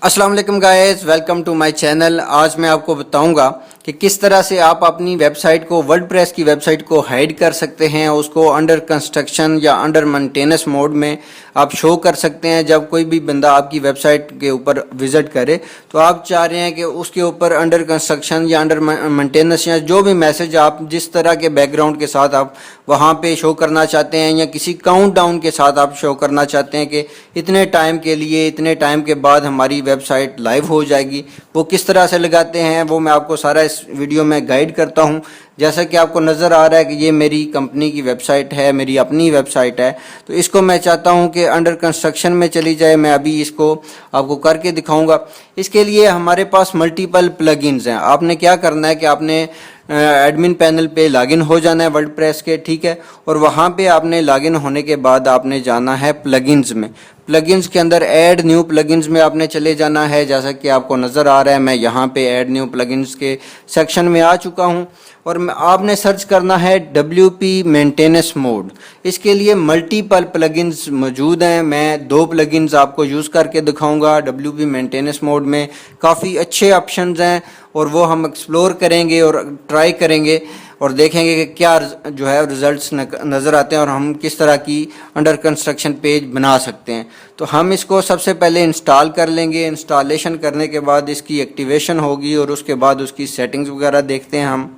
अस्सलाम वालेकुम guys, welcome to my channel. आज मैं आपको बताऊंगा कि किस तरह से आप अपनी वेबसाइट को, वर्डप्रेस की वेबसाइट को हाइड कर सकते हैं, उसको अंडर कंस्ट्रक्शन या अंडर मेंटेनेंस मोड में आप शो कर सकते हैं। जब कोई भी बंदा आपकी वेबसाइट के ऊपर विजिट करे तो आप चाह रहे हैं कि उसके ऊपर अंडर कंस्ट्रक्शन या अंडर मेंटेनेंस या जो भी मैसेज आप जिस तरह के बैकग्राउंड के साथ आप वहाँ पे शो करना चाहते हैं या किसी काउंट डाउन के साथ आप शो करना चाहते हैं कि इतने टाइम के लिए, इतने टाइम के बाद हमारी वेबसाइट लाइव हो जाएगी, वो किस तरह से लगाते हैं वो मैं आपको सारा इस वीडियो में गाइड करता हूं। जैसा कि आपको नज़र आ रहा है कि ये मेरी कंपनी की वेबसाइट है, मेरी अपनी वेबसाइट है, तो इसको मैं चाहता हूं कि अंडर कंस्ट्रक्शन में चली जाए। मैं अभी इसको आपको करके दिखाऊंगा। इसके लिए हमारे पास मल्टीपल प्लगइन्स हैं। आपने क्या करना है कि आपने एडमिन पैनल पे लॉगिन हो जाना है वर्डप्रेस के, ठीक है, और वहाँ पे आपने लॉगिन होने के बाद आपने जाना है प्लगइन्स में। प्लगइन्स के अंदर ऐड न्यू प्लगइन्स में आपने चले जाना है। जैसा कि आपको नज़र आ रहा है, मैं यहाँ पे ऐड न्यू प्लगइन्स के सेक्शन में आ चुका हूँ और आपने सर्च करना है WP मेंटेनेंस मोड। इसके लिए मल्टीपल प्लगइन्स मौजूद हैं। मैं 2 प्लगइन्स आपको यूज़ करके दिखाऊंगा। WP मेंटेनेंस मोड में काफ़ी अच्छे ऑप्शंस हैं और वो हम एक्सप्लोर करेंगे और ट्राई करेंगे और देखेंगे कि क्या जो है रिजल्ट्स नज़र आते हैं और हम किस तरह की अंडर कंस्ट्रक्शन पेज बना सकते हैं। तो हम इसको सबसे पहले इंस्टॉल कर लेंगे। इंस्टॉलेशन करने के बाद इसकी एक्टिवेशन होगी और उसके बाद उसकी सेटिंग्स वगैरह देखते हैं हम।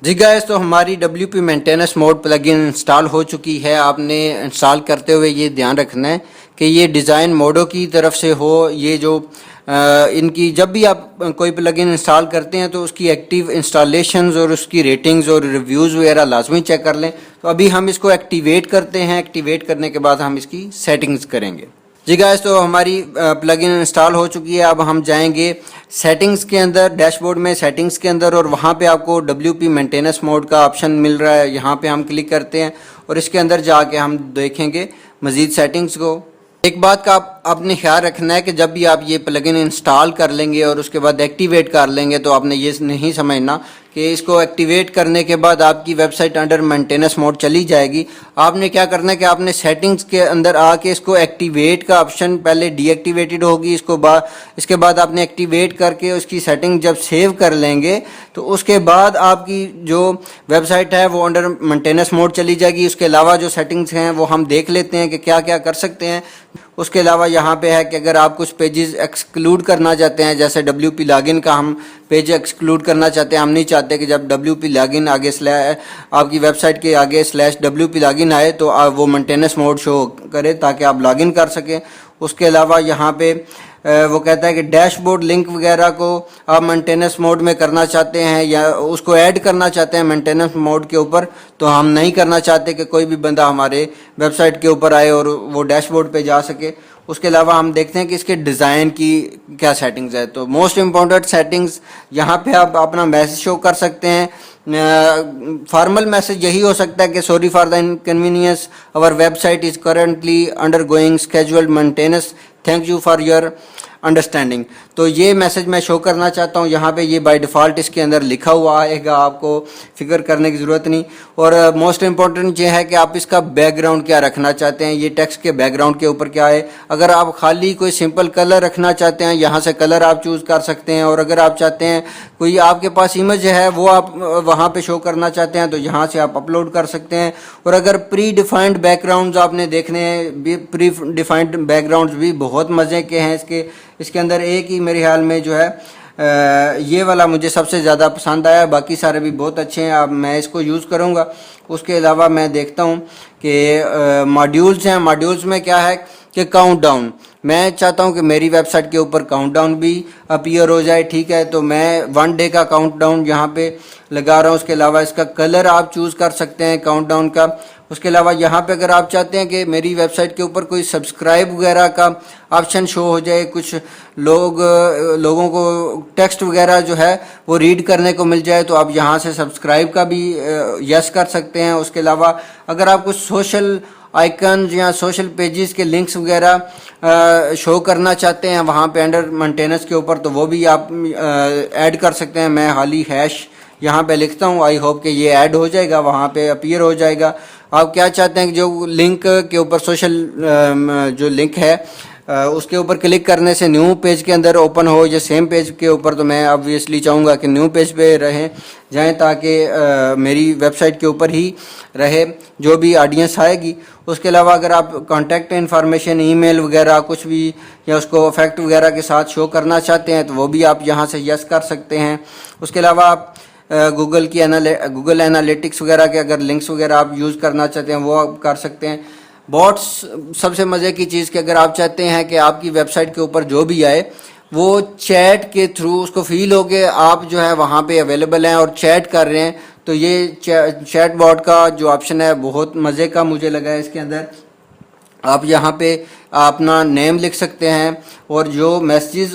जी गाइस, तो हमारी WP maintenance mode plugin install हो चुकी है। आपने इंस्टॉल करते हुए ये ध्यान रखना है कि ये डिज़ाइन मोडो की तरफ से हो। ये जो इनकी जब भी आप कोई प्लगइन इंस्टॉल करते हैं तो उसकी एक्टिव इंस्टॉलेशंस और उसकी रेटिंग्स और रिव्यूज़ वगैरह लाजमी चेक कर लें। तो अभी हम इसको एक्टिवेट करते हैं। एक्टिवेट करने के बाद हम इसकी सेटिंग्स करेंगे। जी गाइस, तो हमारी प्लगइन इंस्टॉल हो चुकी है। अब हम जाएंगे सेटिंग्स के अंदर, डैशबोर्ड में सेटिंग्स के अंदर, और वहाँ पे आपको WP मेंटेनेंस मोड का ऑप्शन मिल रहा है। यहाँ पे हम क्लिक करते हैं और इसके अंदर जाके हम देखेंगे मज़ीद सेटिंग्स को। एक बात का आपने ख्याल रखना है कि जब भी आप ये प्लगइन इंस्टॉल कर लेंगे और उसके बाद एक्टिवेट कर लेंगे तो आपने ये नहीं समझना कि इसको एक्टिवेट करने के बाद आपकी वेबसाइट अंडर मेंटेनेंस मोड चली जाएगी। आपने क्या करना है कि आपने सेटिंग्स के अंदर आके इसको एक्टिवेट का ऑप्शन, पहले डीएक्टिवेटेड होगी, इसके बाद आपने एक्टिवेट करके उसकी सेटिंग जब सेव कर लेंगे तो उसके बाद आपकी जो वेबसाइट है वो अंडर मेंटेनेंस मोड चली जाएगी। उसके अलावा जो सेटिंग्स हैं वो हम देख लेते हैं कि क्या क्या कर सकते हैं। उसके अलावा यहाँ पे है कि अगर आप कुछ पेजेस एक्सक्लूड करना चाहते हैं, जैसे WP लॉगिन का हम पेज एक्सक्लूड करना चाहते हैं, हम नहीं चाहते कि जब WP लॉगिन आगे आपकी वेबसाइट के आगे /WP लॉगिन आए तो वो मेंटेनेंस मोड शो करे ताकि आप लॉगिन कर सकें। उसके अलावा यहाँ पे वो कहता है कि डैशबोर्ड लिंक वगैरह को आप मेंटेनेंस मोड में करना चाहते हैं या उसको ऐड करना चाहते हैं मेंटेनेंस मोड के ऊपर, तो हम नहीं करना चाहते कि कोई भी बंदा हमारे वेबसाइट के ऊपर आए और वो डैशबोर्ड पे जा सके। उसके अलावा हम देखते हैं कि इसके डिज़ाइन की क्या सेटिंग्स है। तो मोस्ट इम्पॉर्टेंट सेटिंग्स यहाँ पे आप अपना मैसेज शो कर सकते हैं। फॉर्मल मैसेज यही हो सकता है कि sorry for the inconvenience, our website is currently undergoing scheduled maintenance, thank you for your understanding. तो ये मैसेज मैं शो करना चाहता हूँ। यहाँ पे ये बाय डिफ़ॉल्ट इसके अंदर लिखा हुआ आएगा, आपको फिक्र करने की ज़रूरत नहीं। और मोस्ट इम्पॉर्टेंट ये है कि आप इसका बैकग्राउंड क्या रखना चाहते हैं, ये टेक्स्ट के बैकग्राउंड के ऊपर क्या है। अगर आप खाली कोई सिंपल कलर रखना चाहते हैं, यहाँ से कलर आप चूज़ कर सकते हैं। और अगर आप चाहते हैं कोई आपके पास इमेज है वो आप वहाँ पे शो करना चाहते हैं तो यहाँ से आप अपलोड कर सकते हैं। और अगर प्री डिफाइंड बैकग्राउंड्स आपने देखने हैं, प्री डिफाइंड बैकग्राउंड्स भी बहुत मज़े के हैं। इसके अंदर एक ही मेरे ख्याल में जो है ये वाला मुझे सबसे ज़्यादा पसंद आया, बाकी सारे भी बहुत अच्छे हैं। अब मैं इसको यूज़ करूँगा। उसके अलावा मैं देखता हूँ कि मॉड्यूल्स हैं। मॉड्यूल्स में क्या है कि काउंटडाउन, मैं चाहता हूं कि मेरी वेबसाइट के ऊपर काउंटडाउन भी अपीयर हो जाए, ठीक है। तो मैं 1 डे का काउंटडाउन यहाँ पे लगा रहा हूँ। उसके अलावा इसका कलर आप चूज़ कर सकते हैं काउंटडाउन का। उसके अलावा यहाँ पे अगर आप चाहते हैं कि मेरी वेबसाइट के ऊपर कोई सब्सक्राइब वगैरह का ऑप्शन शो हो जाए, कुछ लोगों को टेक्स्ट वगैरह जो है वो रीड करने को मिल जाए, तो आप यहाँ से सब्सक्राइब का भी यस कर सकते हैं। उसके अलावा अगर आप कुछ सोशल आइकन्स या सोशल पेजेस के लिंक्स वगैरह शो करना चाहते हैं वहाँ पे अंडर मेंटेनेंस के ऊपर, तो वो भी आप ऐड कर सकते हैं। मैं हाली हैश यहाँ पे लिखता हूँ, आई होप कि ये ऐड हो जाएगा, वहाँ पे अपीयर हो जाएगा। आप क्या चाहते हैं कि जो लिंक के ऊपर सोशल जो लिंक है उसके ऊपर क्लिक करने से न्यू पेज के अंदर ओपन हो या सेम पेज के ऊपर, तो मैं ऑब्वियसली चाहूँगा कि न्यू पेज पे रहें जाएं ताकि मेरी वेबसाइट के ऊपर ही रहे जो भी ऑडियंस आएगी। उसके अलावा अगर आप कॉन्टैक्ट इन्फॉर्मेशन, ईमेल वगैरह कुछ भी या उसको इफेक्ट वगैरह के साथ शो करना चाहते हैं तो वो भी आप यहाँ से यस कर सकते हैं। उसके अलावा आप गूगल एनालिटिक्स वगैरह के अगर लिंक्स वगैरह आप यूज़ करना चाहते हैं वो आप कर सकते हैं। बॉट्स सबसे मज़े की चीज़ कि अगर आप चाहते हैं कि आपकी वेबसाइट के ऊपर जो भी आए वो चैट के थ्रू उसको फील हो के आप जो है वहाँ पे अवेलेबल हैं और चैट कर रहे हैं, तो ये चैट बॉट का जो ऑप्शन है बहुत मज़े का मुझे लगा है। इसके अंदर आप यहाँ पे अपना नेम लिख सकते हैं और जो मैसेजेस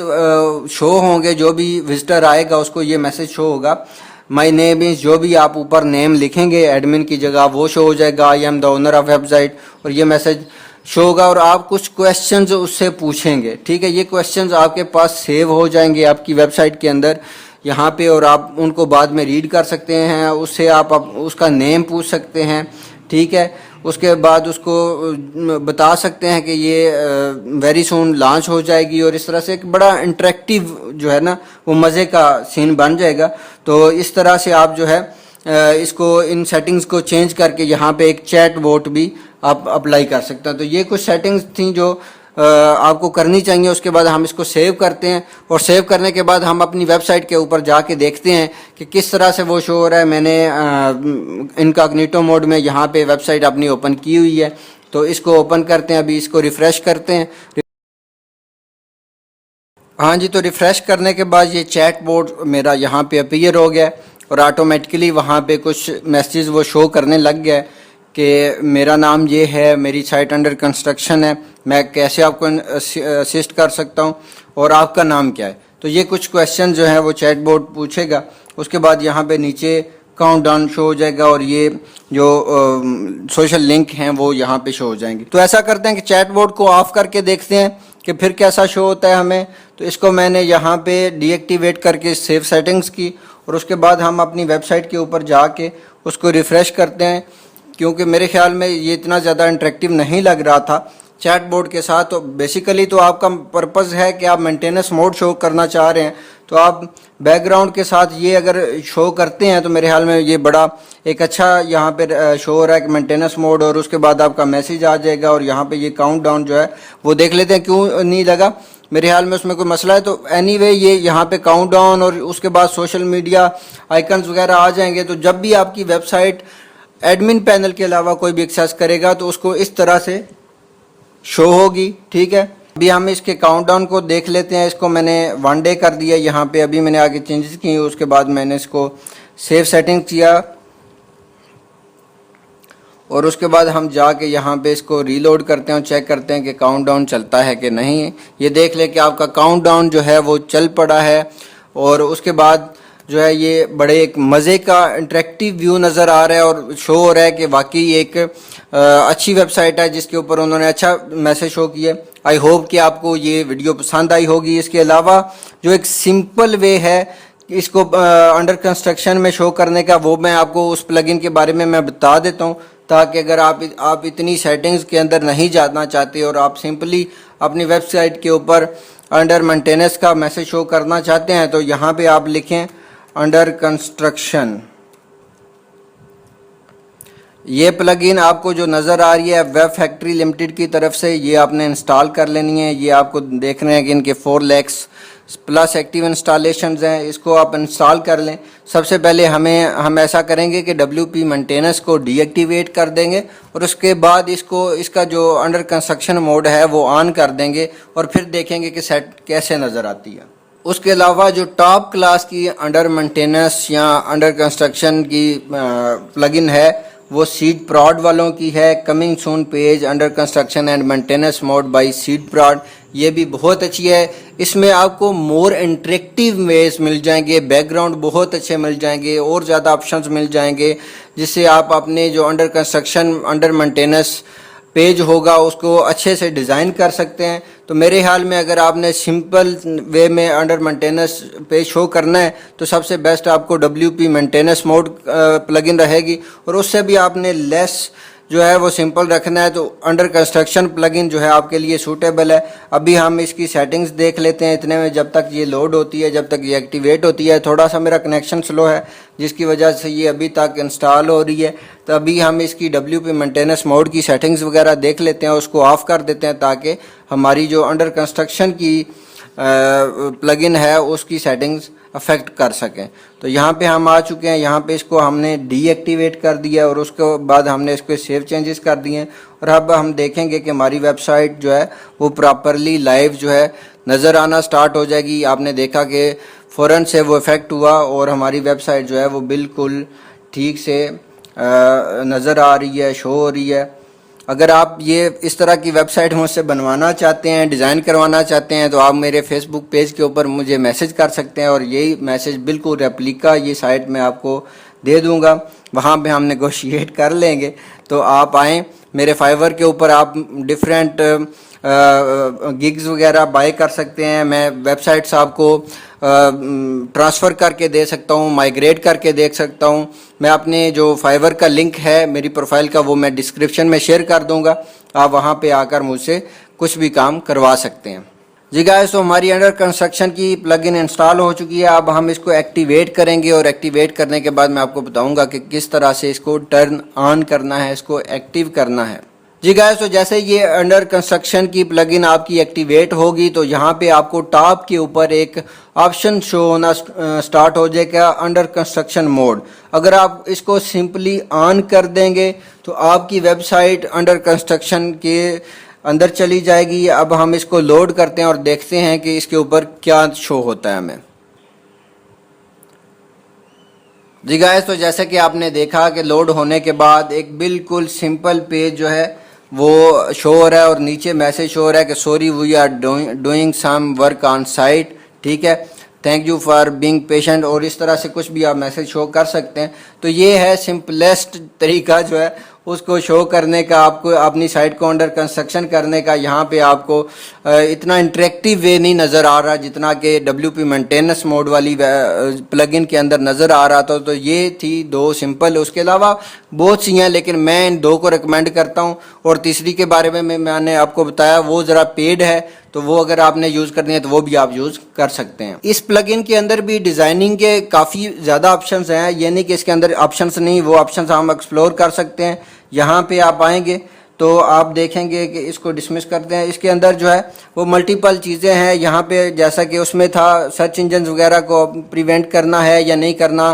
शो होंगे, जो भी विजिटर आएगा उसको ये मैसेज शो होगा, माई नेम इज़, जो भी आप ऊपर नेम लिखेंगे एडमिन की जगह वो शो हो जाएगा, I am the owner of website, और ये मैसेज शो होगा। और आप कुछ क्वेश्चंस उससे पूछेंगे, ठीक है, ये क्वेश्चंस आपके पास सेव हो जाएंगे आपकी वेबसाइट के अंदर यहाँ पे, और आप उनको बाद में रीड कर सकते हैं। उससे आप उसका नेम पूछ सकते हैं, ठीक है। उसके बाद उसको बता सकते हैं कि ये वेरी सून लॉन्च हो जाएगी, और इस तरह से एक बड़ा इंटरेक्टिव जो है ना वो मज़े का सीन बन जाएगा। तो इस तरह से आप जो है इसको इन सेटिंग्स को चेंज करके यहाँ पे एक चैट बोट भी आप अप्लाई कर सकते हैं। तो ये कुछ सेटिंग्स थी जो आपको करनी चाहिए। उसके बाद हम इसको सेव करते हैं और सेव करने के बाद हम अपनी वेबसाइट के ऊपर जाके देखते हैं कि किस तरह से वो शो हो रहा है। मैंने इनकॉग्निटो मोड में यहाँ पे वेबसाइट अपनी ओपन की हुई है, तो इसको ओपन करते हैं, अभी इसको रिफ़्रेश करते हैं। हाँ जी, तो रिफ़्रेश करने के बाद ये चैट बोर्ड मेरा यहाँ पे अपीयर हो गया और ऑटोमेटिकली वहाँ पे कुछ मैसेज वो शो करने लग गया कि मेरा नाम ये है, मेरी साइट अंडर कंस्ट्रक्शन है, मैं कैसे आपको असिस्ट कर सकता हूँ और आपका नाम क्या है। तो ये कुछ क्वेश्चन जो है वो चैट बोर्ड पूछेगा। उसके बाद यहाँ पे नीचे काउंट डाउन शो हो जाएगा और ये जो सोशल लिंक हैं वो यहाँ पे शो हो जाएंगे। तो ऐसा करते हैं कि चैट बोर्ड को ऑफ करके देखते हैं कि फिर कैसा शो होता है हमें। तो इसको मैंने यहाँ पे डीएक्टिवेट करके सेव सेटिंग्स की, और उसके बाद हम अपनी वेबसाइट के ऊपर जाके उसको रिफ़्रेश करते हैं, क्योंकि मेरे ख्याल में ये इतना ज़्यादा इंटरेक्टिव नहीं लग रहा था चैट बोर्ड के साथ। तो बेसिकली तो आपका पर्पज़ है कि आप मेंटेनेंस मोड शो करना चाह रहे हैं, तो आप बैकग्राउंड के साथ ये अगर शो करते हैं तो मेरे ख्याल में ये बड़ा एक अच्छा यहाँ पे शो हो रहा है कि मेंटेनेंस मोड, और उसके बाद आपका मैसेज आ जाएगा और यहाँ पे ये काउंट डाउन जो है वो देख लेते हैं क्यों नहीं लगा। मेरे ख्याल में उसमें कोई मसला है। तो एनीवे ये यहाँ पे काउंट डाउन और उसके बाद सोशल मीडिया आइकन्स वगैरह आ जाएंगे। तो जब भी आपकी वेबसाइट एडमिन पैनल के अलावा कोई भी एक्सेस करेगा तो उसको इस तरह से शो होगी, ठीक है। अभी हम इसके काउंटडाउन को देख लेते हैं। इसको मैंने 1 डे कर दिया यहाँ पे, अभी मैंने आगे चेंजेस किए, उसके बाद मैंने इसको सेव सेटिंग किया और उसके बाद हम जाके यहाँ पे इसको रीलोड करते हैं और चेक करते हैं कि काउंटडाउन चलता है कि नहीं। ये देख ले कि आपका काउंटडाउन जो है वो चल पड़ा है, और उसके बाद जो है ये बड़े एक मज़े का इंटरेक्टिव व्यू नज़र आ रहा है और शो हो रहा है कि वाकई एक अच्छी वेबसाइट है जिसके ऊपर उन्होंने अच्छा मैसेज शो किया। आई होप कि आपको ये वीडियो पसंद आई होगी। इसके अलावा जो एक सिंपल वे है इसको अंडर कंस्ट्रक्शन में शो करने का, वो मैं आपको उस प्लगइन के बारे में मैं बता देता हूँ, ताकि अगर आप इतनी सेटिंग्स के अंदर नहीं जाना चाहते और आप सिंपली अपनी वेबसाइट के ऊपर अंडर मेंटेनेंस का मैसेज शो करना चाहते हैं तो यहाँ पे आप लिखें अंडर कंस्ट्रक्शन। ये प्लगइन आपको जो नज़र आ रही है वेब फैक्ट्री लिमिटेड की तरफ से, ये आपने इंस्टॉल कर लेनी है। ये आपको देख रहे हैं कि इनके 4 लाख+ एक्टिव इंस्टॉलेशंस हैं, इसको आप इंस्टॉल कर लें। सबसे पहले हम ऐसा करेंगे कि WP मेंटेनेंस को डीएक्टिवेट कर देंगे और उसके बाद इसका जो अंडर कंस्ट्रक्शन मोड है वो ऑन कर देंगे और फिर देखेंगे कि सेट कैसे नज़र आती है। उसके अलावा जो टॉप क्लास की अंडर मेंटेनेंस या अंडर कंस्ट्रक्शन की प्लगइन है वो सीड प्रॉड वालों की है, coming soon page under construction and maintenance mode by SeedProd. ये भी बहुत अच्छी है। इसमें आपको मोर इंटरेक्टिव वेज मिल जाएंगे, बैकग्राउंड बहुत अच्छे मिल जाएंगे और ज़्यादा ऑप्शंस मिल जाएंगे, जिससे आप अपने जो under construction under maintenance page होगा उसको अच्छे से डिज़ाइन कर सकते हैं। तो मेरे ख्याल में अगर आपने सिंपल वे में अंडर मेंटेनेंस पेज शो करना है तो सबसे बेस्ट आपको WP मेंटेनेंस मोड प्लगइन रहेगी, और उससे भी आपने लेस जो है वो सिंपल रखना है तो अंडर कंस्ट्रक्शन प्लगइन जो है आपके लिए सूटेबल है। अभी हम इसकी सेटिंग्स देख लेते हैं इतने में, जब तक ये लोड होती है, जब तक ये एक्टिवेट होती है। थोड़ा सा मेरा कनेक्शन स्लो है जिसकी वजह से ये अभी तक इंस्टॉल हो रही है। तो अभी हम इसकी WP मेंटेनेंस मोड की सेटिंग्स वगैरह देख लेते हैं, उसको ऑफ कर देते हैं ताकि हमारी जो अंडर कंस्ट्रक्शन की प्लगइन है उसकी सेटिंग्स अफेक्ट कर सकें। तो यहाँ पे हम आ चुके हैं, यहाँ पे इसको हमने डीएक्टिवेट कर दिया और उसके बाद हमने इसको सेव चेंजेस कर दिए हैं। और अब हम देखेंगे कि हमारी वेबसाइट जो है वो प्रॉपरली लाइव जो है नज़र आना स्टार्ट हो जाएगी। आपने देखा कि फ़ौरन से वो इफ़ेक्ट हुआ और हमारी वेबसाइट जो है वो बिल्कुल ठीक से नज़र आ रही है, शो हो रही है। अगर आप ये इस तरह की वेबसाइट मुझसे बनवाना चाहते हैं, डिज़ाइन करवाना चाहते हैं, तो आप मेरे फेसबुक पेज के ऊपर मुझे मैसेज कर सकते हैं और यही मैसेज बिल्कुल रेप्लिका ये साइट में आपको दे दूंगा। वहाँ पे हम नेगोशिएट कर लेंगे। तो आप आएँ मेरे फाइवर के ऊपर, आप डिफरेंट गिग्स वगैरह बाय कर सकते हैं। मैं वेबसाइट्स आपको ट्रांसफ़र करके दे सकता हूँ, माइग्रेट करके देख सकता हूँ। मैं अपने जो फाइवर का लिंक है मेरी प्रोफाइल का वो मैं डिस्क्रिप्शन में शेयर कर दूँगा, आप वहाँ पे आकर मुझसे कुछ भी काम करवा सकते हैं। जी गाइस, तो हमारी अंडर कंस्ट्रक्शन की प्लगइन इंस्टॉल हो चुकी है। अब हम इसको एक्टिवेट करेंगे और एक्टिवेट करने के बाद मैं आपको बताऊँगा कि किस तरह से इसको टर्न ऑन करना है, इसको एक्टिव करना है। जी गाइस, तो जैसे ये अंडर कंस्ट्रक्शन की प्लगइन आपकी एक्टिवेट होगी तो यहाँ पे आपको टॉप के ऊपर एक ऑप्शन शो होना स्टार्ट हो जाएगा, अंडर कंस्ट्रक्शन मोड। अगर आप इसको सिंपली ऑन कर देंगे तो आपकी वेबसाइट अंडर कंस्ट्रक्शन के अंदर चली जाएगी। अब हम इसको लोड करते हैं और देखते हैं कि इसके ऊपर क्या शो होता है हमें। जी गाइस, तो जैसे कि आपने देखा कि लोड होने के बाद एक बिल्कुल सिंपल पेज जो है वो शो हो रहा है और नीचे मैसेज शो हो रहा है कि sorry we are doing some work on site, ठीक है, thank you for being patient, और इस तरह से कुछ भी आप मैसेज शो कर सकते हैं। तो ये है सिंपलेस्ट तरीका जो है उसको शो करने का, आपको अपनी साइट को अंडर कंस्ट्रक्शन करने का। यहाँ पे आपको इतना इंटरेक्टिव वे नहीं नज़र आ रहा जितना कि WP मेंटेनेंस मोड वाली प्लगइन के अंदर नज़र आ रहा था। तो ये थी दो सिंपल, उसके अलावा बहुत सी हैं लेकिन मैं इन दो को रिकमेंड करता हूँ। और तीसरी के बारे में मैंने आपको बताया वो ज़रा पेड है, तो वो अगर आपने यूज़ करनी है तो वो भी आप यूज़ कर सकते हैं। इस प्लगइन के अंदर भी डिज़ाइनिंग के काफ़ी ज़्यादा ऑप्शंस हैं, ये नहीं कि इसके अंदर ऑप्शंस नहीं, वो ऑप्शंस हम एक्सप्लोर कर सकते हैं। यहाँ पे आप आएंगे तो आप देखेंगे कि इसको डिसमिस करते हैं। इसके अंदर जो है वो मल्टीपल चीज़ें हैं। यहाँ पे जैसा कि उसमें था सर्च इंजन वगैरह को प्रिवेंट करना है या नहीं करना,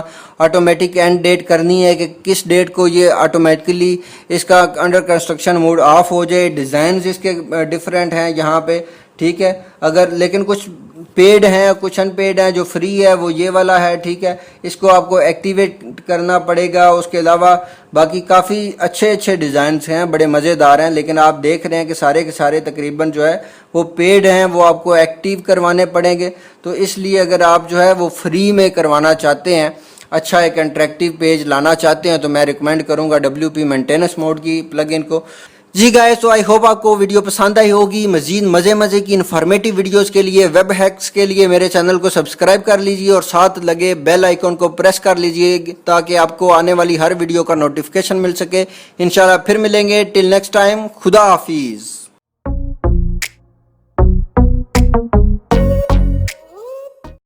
ऑटोमेटिक एंड डेट करनी है कि किस डेट को ये ऑटोमेटिकली इसका अंडर कंस्ट्रक्शन मोड ऑफ हो जाए। डिज़ाइंस इसके डिफरेंट हैं यहाँ पे, ठीक है। अगर लेकिन कुछ पेड हैं, कुछ अनपेड हैं। जो फ्री है वो ये वाला है, ठीक है, इसको आपको एक्टिवेट करना पड़ेगा। उसके अलावा बाकी काफ़ी अच्छे अच्छे डिज़ाइंस हैं, बड़े मज़ेदार हैं, लेकिन आप देख रहे हैं कि सारे के सारे तकरीबन जो है वो पेड हैं, वो आपको एक्टिव करवाने पड़ेंगे। तो इसलिए अगर आप जो है वो फ्री में करवाना चाहते हैं, अच्छा एक इंटरेक्टिव पेज लाना चाहते हैं, तो मैं रिकमेंड करूँगा WP मेंटेनेंस मोड की प्लगइन को। जी गाइस, तो आई होप आपको वीडियो पसंद आई होगी। मजीद मज़े की इन्फॉर्मेटिव वीडियोस के लिए, वेब हैक्स के लिए मेरे चैनल को सब्सक्राइब कर लीजिए और साथ लगे बेल आइकन को प्रेस कर लीजिए ताकि आपको आने वाली हर वीडियो का नोटिफिकेशन मिल सके। इंशाल्लाह फिर मिलेंगे। टिल नेक्स्ट टाइम, खुदा हाफिज़।